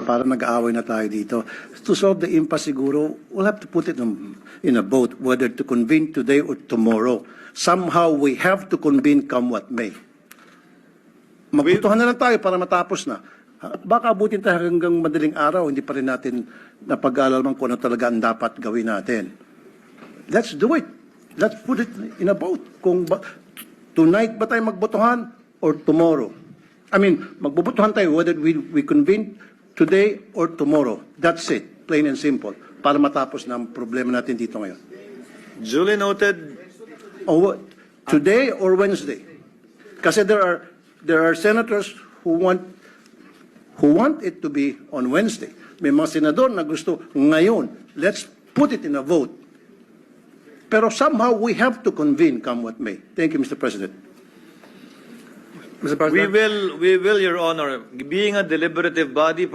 para nag-aaway na tayo dito. To solve the impasse siguro, we'll have to put it in a vote whether to convene today or tomorrow. Somehow we have to convene come what may. Magbutuhan na lang tayo para matapos na. Baka abutin tayo hanggang madaling araw, hindi pa rin natin napag-aalaman kung ano talaga ang dapat gawin natin. Let's do it. Let's put it in a vote. Tonight ba tayo magbotohan or tomorrow? I mean, magbubutuhan tayo whether we convene today or tomorrow. That's it. Plain and simple. Para matapos na ang problema natin dito ngayon. Duly noted. Today or Wednesday? Kasi there are senators who want it to be on Wednesday. May mga senador na gusto ngayon. Let's put it in a vote. Pero somehow we have to convene come what may. Thank you, Mr. President. Mr. President. We will, Your Honor, being a deliberative body,